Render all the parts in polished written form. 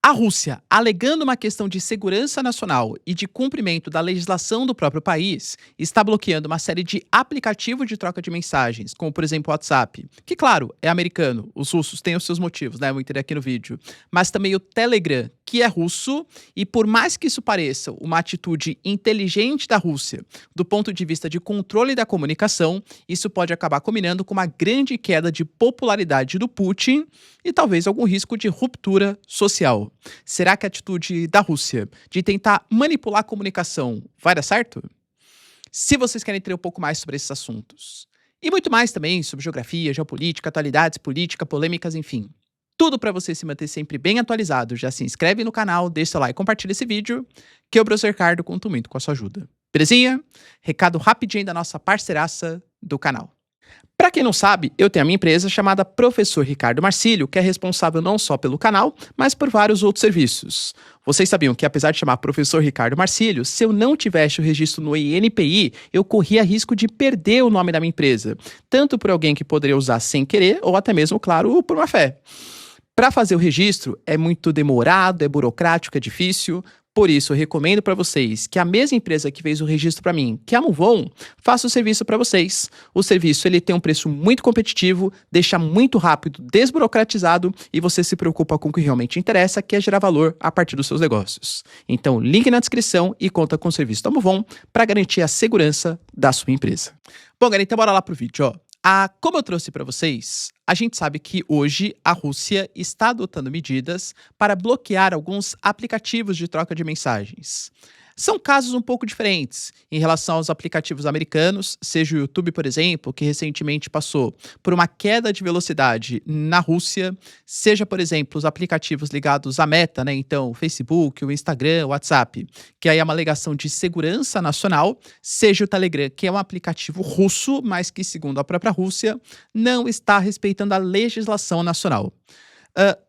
A Rússia, alegando uma questão de segurança nacional e de cumprimento da legislação do próprio país, está bloqueando uma série de aplicativos de troca de mensagens, como por exemplo o WhatsApp, que claro, é americano, os russos têm os seus motivos, né, vou entender aqui no vídeo, mas também o Telegram, que é russo, e por mais que isso pareça uma atitude inteligente da Rússia, do ponto de vista de controle da comunicação, isso pode acabar combinando com uma grande queda de popularidade do Putin e talvez algum risco de ruptura social. Será que a atitude da Rússia de tentar manipular a comunicação vai dar certo? Se vocês querem entender um pouco mais sobre esses assuntos, e muito mais também sobre geografia, geopolítica, atualidades, política, polêmicas, enfim. Tudo para você se manter sempre bem atualizado, já se inscreve no canal, deixa seu like e compartilha esse vídeo, que o professor Ricardo conta muito com a sua ajuda. Belezinha? Recado rapidinho da nossa parceiraça do canal. Para quem não sabe, eu tenho a minha empresa chamada Professor Ricardo Marcílio, que é responsável não só pelo canal, mas por vários outros serviços. Vocês sabiam que apesar de chamar Professor Ricardo Marcílio, se eu não tivesse o registro no INPI, eu corria risco de perder o nome da minha empresa, tanto por alguém que poderia usar sem querer, ou até mesmo, claro, por má fé. Para fazer o registro é muito demorado, é burocrático, é difícil. Por isso, eu recomendo para vocês que a mesma empresa que fez o registro para mim, que é a Muvon, faça o serviço para vocês. O serviço ele tem um preço muito competitivo, deixa muito rápido, desburocratizado e você se preocupa com o que realmente interessa, que é gerar valor a partir dos seus negócios. Então, link na descrição e conta com o serviço da Muvon para garantir a segurança da sua empresa. Bom, galera, então bora lá pro vídeo, ó. Como eu trouxe para vocês, a gente sabe que hoje a Rússia está adotando medidas para bloquear alguns aplicativos de troca de mensagens. São casos um pouco diferentes em relação aos aplicativos americanos, seja o YouTube, por exemplo, que recentemente passou por uma queda de velocidade na Rússia, seja, por exemplo, os aplicativos ligados à Meta, né? Então, o Facebook, o Instagram, o WhatsApp, que aí é uma alegação de segurança nacional, seja o Telegram, que é um aplicativo russo, mas que, segundo a própria Rússia, não está respeitando a legislação nacional.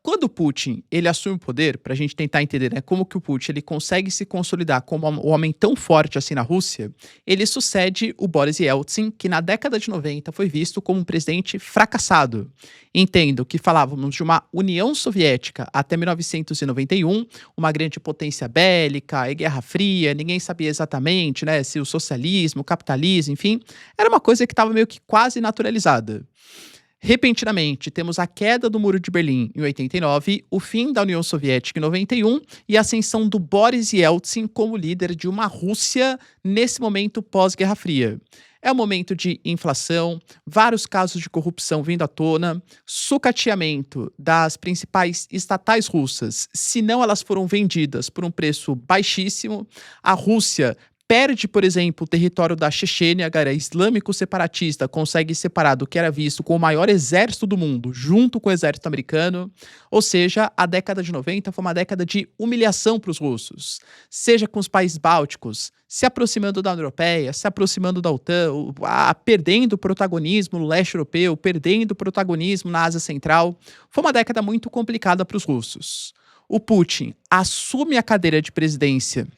Quando o Putin ele assume o poder, para a gente tentar entender, né, como que o Putin ele consegue se consolidar como um homem tão forte assim na Rússia, ele sucede o Boris Yeltsin, que na década de 90 foi visto como um presidente fracassado. Entendo que falávamos de uma União Soviética até 1991, uma grande potência bélica, e Guerra Fria, ninguém sabia exatamente, né, se o socialismo, o capitalismo, enfim, era uma coisa que estava meio que quase naturalizada. Repentinamente, temos a queda do Muro de Berlim em 89, o fim da União Soviética em 91 e a ascensão do Boris Yeltsin como líder de uma Rússia nesse momento pós-Guerra Fria. É um momento de inflação, vários casos de corrupção vindo à tona, sucateamento das principais estatais russas, se não elas foram vendidas por um preço baixíssimo. A Rússia perde, por exemplo, o território da Chechênia, galera, islâmico separatista, consegue separar do que era visto como o maior exército do mundo, junto com o exército americano. Ou seja, a década de 90 foi uma década de humilhação para os russos. Seja com os países bálticos, se aproximando da União Europeia, se aproximando da OTAN, perdendo protagonismo no leste europeu, perdendo protagonismo na Ásia Central. Foi uma década muito complicada para os russos. O Putin assume a cadeira de presidência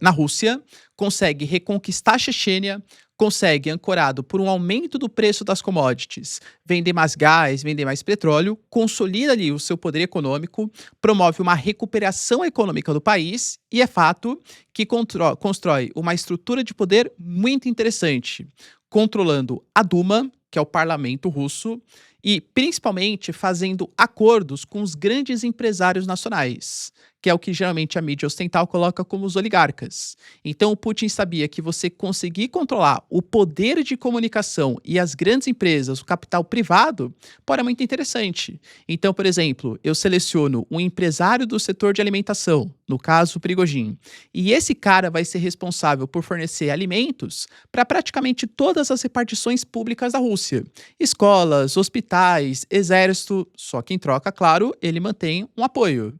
na Rússia, consegue reconquistar a Chechênia, consegue, ancorado por um aumento do preço das commodities, vender mais gás, vender mais petróleo, consolida ali o seu poder econômico, promove uma recuperação econômica do país e é fato que constrói uma estrutura de poder muito interessante, controlando a Duma, que é o parlamento russo, e principalmente fazendo acordos com os grandes empresários nacionais, que é o que geralmente a mídia ocidental coloca como os oligarcas. Então o Putin sabia que você conseguir controlar o poder de comunicação e as grandes empresas, o capital privado, pode ser muito interessante. Então, por exemplo, eu seleciono um empresário do setor de alimentação, no caso o Prigozhin, e esse cara vai ser responsável por fornecer alimentos para praticamente todas as repartições públicas da Rússia. Escolas, hospitais, exército, só que em troca, claro, ele mantém um apoio.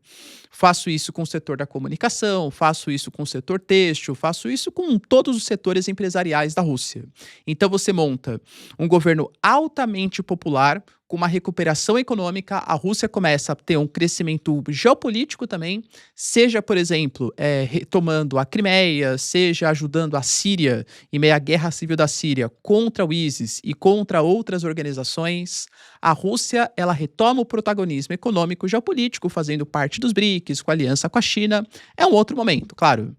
Faço isso com o setor da comunicação, faço isso com o setor têxtil, faço isso com todos os setores empresariais da Rússia. Então você monta um governo altamente popular, com uma recuperação econômica, a Rússia começa a ter um crescimento geopolítico também, seja, por exemplo, retomando a Crimeia, seja ajudando a Síria em meio à guerra civil da Síria contra o ISIS e contra outras organizações. A Rússia, ela retoma o protagonismo econômico e geopolítico, fazendo parte dos BRICS, com aliança com a China. É um outro momento, claro.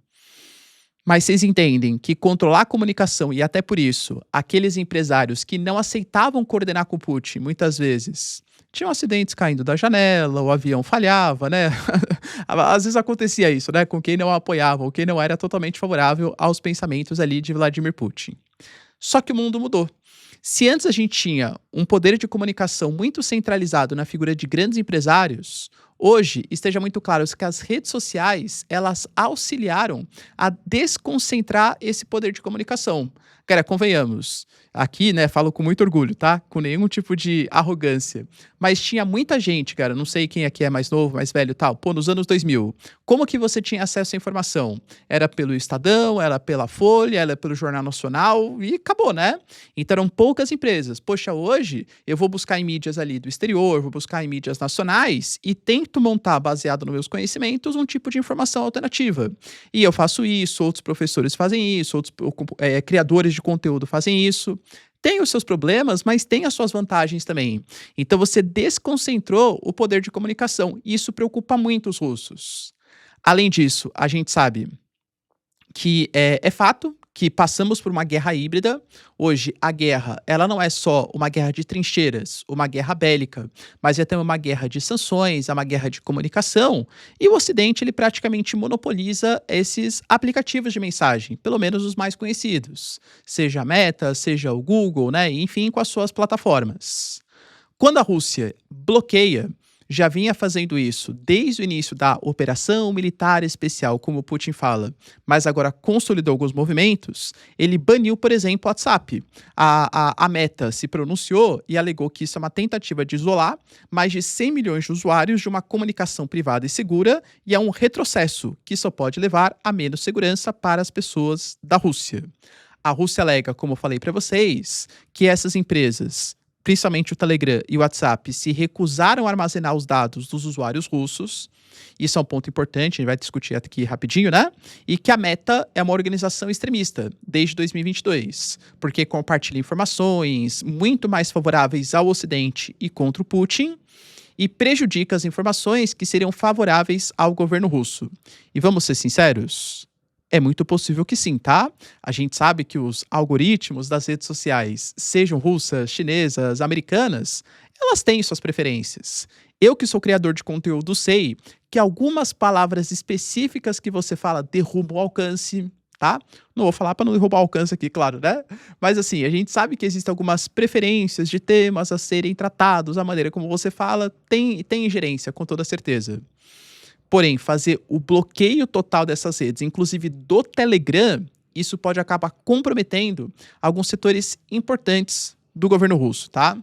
Mas vocês entendem que controlar a comunicação e até por isso, aqueles empresários que não aceitavam coordenar com o Putin, muitas vezes, tinham acidentes caindo da janela, o avião falhava, né? Às vezes acontecia isso, né? Com quem não apoiava ou quem não era totalmente favorável aos pensamentos ali de Vladimir Putin. Só que o mundo mudou. Se antes a gente tinha um poder de comunicação muito centralizado na figura de grandes empresários, hoje esteja muito claro que as redes sociais, elas auxiliaram a desconcentrar esse poder de comunicação. Cara, convenhamos, aqui, né, falo com muito orgulho, tá? Com nenhum tipo de arrogância. Mas tinha muita gente, cara, não sei quem aqui é mais novo, mais velho e tal, pô, nos anos 2000, como que você tinha acesso à informação? Era pelo Estadão, era pela Folha, era pelo Jornal Nacional e acabou, né? Então eram poucas empresas. Poxa, hoje eu vou buscar em mídias ali do exterior, vou buscar em mídias nacionais e tento montar, baseado nos meus conhecimentos, um tipo de informação alternativa. E eu faço isso, outros professores fazem isso, outros criadores de conteúdo fazem isso. Tem os seus problemas, mas tem as suas vantagens também. Então você desconcentrou o poder de comunicação. E isso preocupa muito os russos. Além disso, a gente sabe que é fato que passamos por uma guerra híbrida. Hoje, a guerra, ela não é só uma guerra de trincheiras, uma guerra bélica, mas é também uma guerra de sanções, é uma guerra de comunicação. E o Ocidente, ele praticamente monopoliza esses aplicativos de mensagem, pelo menos os mais conhecidos. Seja a Meta, seja o Google, né? Enfim, com as suas plataformas. Quando a Rússia bloqueia, já vinha fazendo isso desde o início da operação militar especial, como o Putin fala, mas agora consolidou alguns movimentos, ele baniu, por exemplo, o WhatsApp. A Meta se pronunciou e alegou que isso é uma tentativa de isolar mais de 100 milhões de usuários de uma comunicação privada e segura e é um retrocesso que só pode levar a menos segurança para as pessoas da Rússia. A Rússia alega, como eu falei para vocês, que essas empresas, principalmente o Telegram e o WhatsApp, se recusaram a armazenar os dados dos usuários russos. Isso é um ponto importante, a gente vai discutir aqui rapidinho, né? E que a Meta é uma organização extremista desde 2022, porque compartilha informações muito mais favoráveis ao Ocidente e contra o Putin e prejudica as informações que seriam favoráveis ao governo russo. E vamos ser sinceros? É muito possível que sim, tá? A gente sabe que os algoritmos das redes sociais, sejam russas, chinesas, americanas, elas têm suas preferências. Eu que sou criador de conteúdo sei que algumas palavras específicas que você fala derrubam o alcance, tá? Não vou falar para não derrubar o alcance aqui, claro, né? Mas assim, a gente sabe que existem algumas preferências de temas a serem tratados, a maneira como você fala tem ingerência, com toda certeza. Porém, fazer o bloqueio total dessas redes, inclusive do Telegram, isso pode acabar comprometendo alguns setores importantes do governo russo, tá?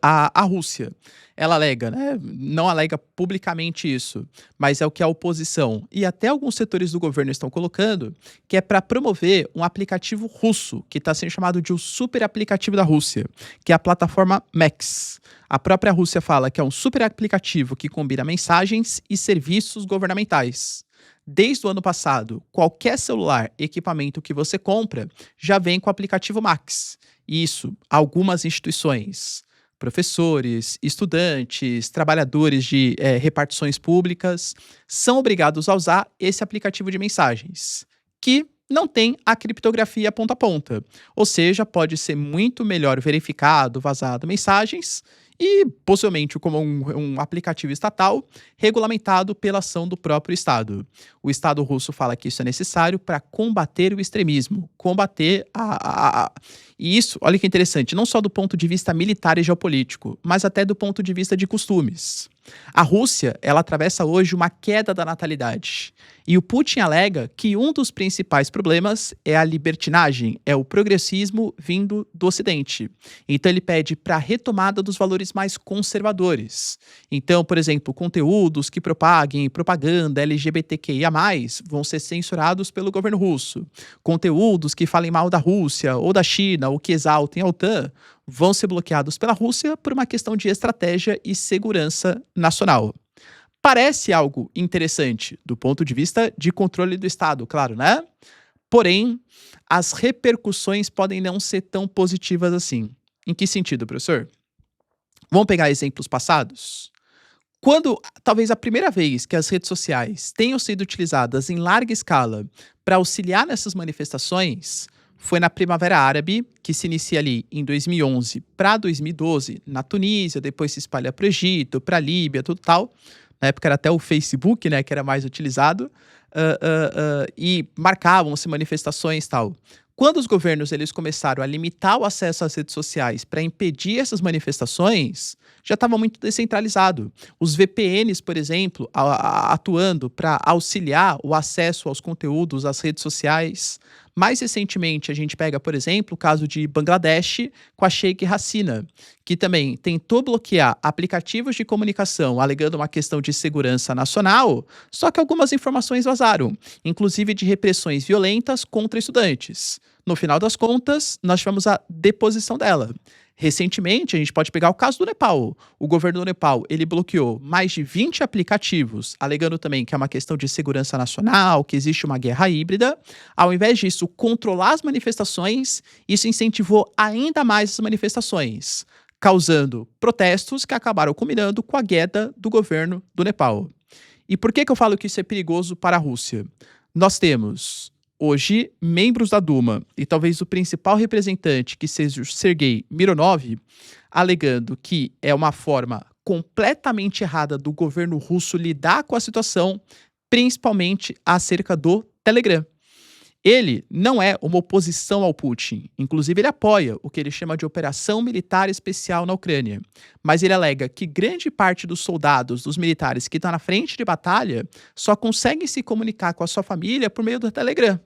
A Rússia, ela alega, né? Não alega publicamente isso, mas é o que a oposição e até alguns setores do governo estão colocando, que é para promover um aplicativo russo, que está sendo chamado de o super aplicativo da Rússia, que é a plataforma Max. A própria Rússia fala que é um super aplicativo que combina mensagens e serviços governamentais. Desde o ano passado, qualquer celular, equipamento que você compra, já vem com o aplicativo Max. Isso, algumas instituições, professores, estudantes, trabalhadores de repartições públicas, são obrigados a usar esse aplicativo de mensagens, que não tem a criptografia ponta a ponta. Ou seja, pode ser muito melhor verificado, vazado mensagens e possivelmente como um aplicativo estatal regulamentado pela ação do próprio Estado. O Estado russo fala que isso é necessário para combater o extremismo, combater E isso, olha que interessante, não só do ponto de vista militar e geopolítico, mas até do ponto de vista de costumes. A Rússia, ela atravessa hoje uma queda da natalidade. E o Putin alega que um dos principais problemas é a libertinagem, é o progressismo vindo do Ocidente. Então ele pede para a retomada dos valores mais conservadores. Então, por exemplo, conteúdos que propaguem propaganda LGBTQIA+, vão ser censurados pelo governo russo. Conteúdos que falem mal da Rússia ou da China ou que exaltem a OTAN vão ser bloqueados pela Rússia por uma questão de estratégia e segurança nacional. Parece algo interessante do ponto de vista de controle do Estado, claro, né? Porém, as repercussões podem não ser tão positivas assim. Em que sentido, professor? Vamos pegar exemplos passados? Quando, talvez a primeira vez que as redes sociais tenham sido utilizadas em larga escala para auxiliar nessas manifestações, foi na Primavera Árabe, que se inicia ali em 2011 para 2012, na Tunísia, depois se espalha para o Egito, para a Líbia, tudo tal. Na época era até o Facebook, né, que era mais utilizado, e marcavam-se manifestações e tal. Quando os governos eles começaram a limitar o acesso às redes sociais para impedir essas manifestações, já estava muito descentralizado. Os VPNs, por exemplo, atuando para auxiliar o acesso aos conteúdos, às redes sociais. Mais recentemente, a gente pega, por exemplo, o caso de Bangladesh com a Sheikh Hasina, que também tentou bloquear aplicativos de comunicação alegando uma questão de segurança nacional, só que algumas informações vazaram, inclusive de repressões violentas contra estudantes. No final das contas, nós tivemos a deposição dela. Recentemente, a gente pode pegar o caso do Nepal. O governo do Nepal, ele bloqueou mais de 20 aplicativos, alegando também que é uma questão de segurança nacional, que existe uma guerra híbrida. Ao invés disso, controlar as manifestações, isso incentivou ainda mais as manifestações, causando protestos que acabaram culminando com a queda do governo do Nepal. E por que eu falo que isso é perigoso para a Rússia? Nós temos hoje, membros da Duma e talvez o principal representante, que seja o Sergei Mironov, alegando que é uma forma completamente errada do governo russo lidar com a situação, principalmente acerca do Telegram. Ele não é uma oposição ao Putin, inclusive ele apoia o que ele chama de operação militar especial na Ucrânia, mas ele alega que grande parte dos soldados, dos militares que estão na frente de batalha, só conseguem se comunicar com a sua família por meio do Telegram.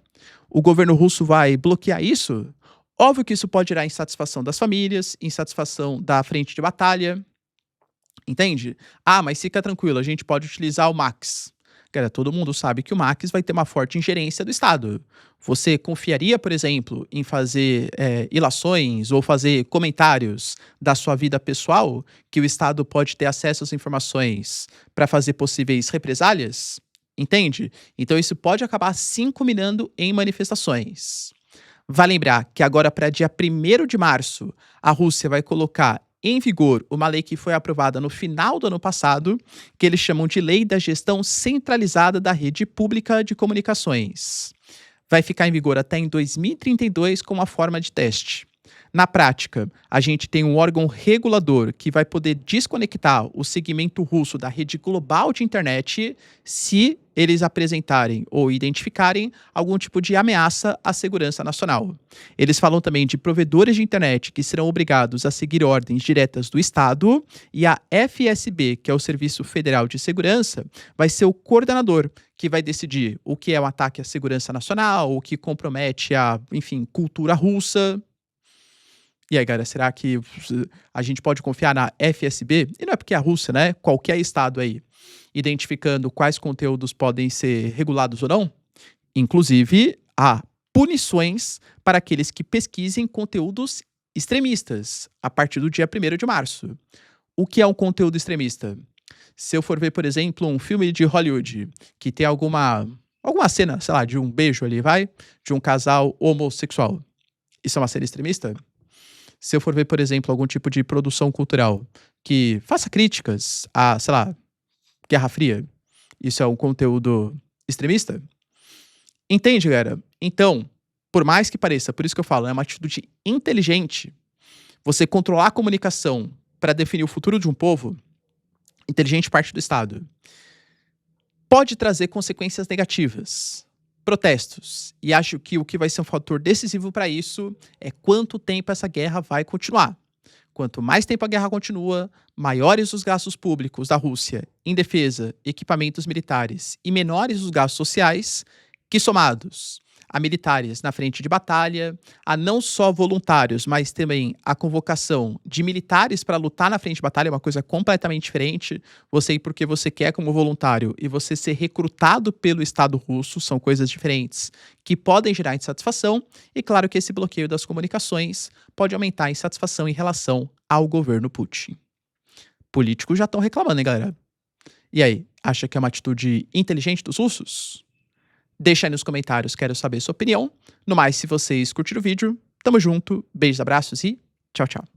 O governo russo vai bloquear isso? Óbvio que isso pode gerar insatisfação das famílias, insatisfação da frente de batalha, entende? Ah, mas fica tranquilo, a gente pode utilizar o Max. Cara, todo mundo sabe que o Max vai ter uma forte ingerência do Estado. Você confiaria, por exemplo, em fazer ilações ou fazer comentários da sua vida pessoal que o Estado pode ter acesso às informações para fazer possíveis represálias? Entende? Então isso pode acabar sim culminando em manifestações. Vale lembrar que agora para dia 1º de março, a Rússia vai colocar em vigor uma lei que foi aprovada no final do ano passado, que eles chamam de Lei da Gestão Centralizada da Rede Pública de Comunicações. Vai ficar em vigor até em 2032 como uma forma de teste. Na prática, a gente tem um órgão regulador que vai poder desconectar o segmento russo da rede global de internet se eles apresentarem ou identificarem algum tipo de ameaça à segurança nacional. Eles falam também de provedores de internet que serão obrigados a seguir ordens diretas do Estado e a FSB, que é o Serviço Federal de Segurança, vai ser o coordenador que vai decidir o que é um ataque à segurança nacional, o que compromete a, enfim, cultura russa. E aí, galera, será que a gente pode confiar na FSB? E não é porque é a Rússia, né? Qualquer estado aí, identificando quais conteúdos podem ser regulados ou não. Inclusive, há punições para aqueles que pesquisem conteúdos extremistas a partir do dia 1º de março. O que é um conteúdo extremista? Se eu for ver, por exemplo, um filme de Hollywood que tem alguma cena, sei lá, de um beijo ali, vai? De um casal homossexual. Isso é uma cena extremista? Se eu for ver, por exemplo, algum tipo de produção cultural que faça críticas a, sei lá, Guerra Fria, isso é um conteúdo extremista? Entende, galera? Então, por mais que pareça, por isso que eu falo, é uma atitude inteligente você controlar a comunicação para definir o futuro de um povo, inteligente parte do Estado, pode trazer consequências negativas. Protestos. E acho que o que vai ser um fator decisivo para isso é quanto tempo essa guerra vai continuar. Quanto mais tempo a guerra continua, maiores os gastos públicos da Rússia em defesa, equipamentos militares e menores os gastos sociais, que somados a militares na frente de batalha, a não só voluntários, mas também a convocação de militares para lutar na frente de batalha é uma coisa completamente diferente. Você ir porque você quer como voluntário e você ser recrutado pelo Estado russo são coisas diferentes que podem gerar insatisfação. E claro que esse bloqueio das comunicações pode aumentar a insatisfação em relação ao governo Putin. Políticos já estão reclamando, hein, galera? E aí, acha que é uma atitude inteligente dos russos? Deixa aí nos comentários, quero saber sua opinião. No mais, se vocês curtiram o vídeo, tamo junto, beijos, abraços e tchau, tchau.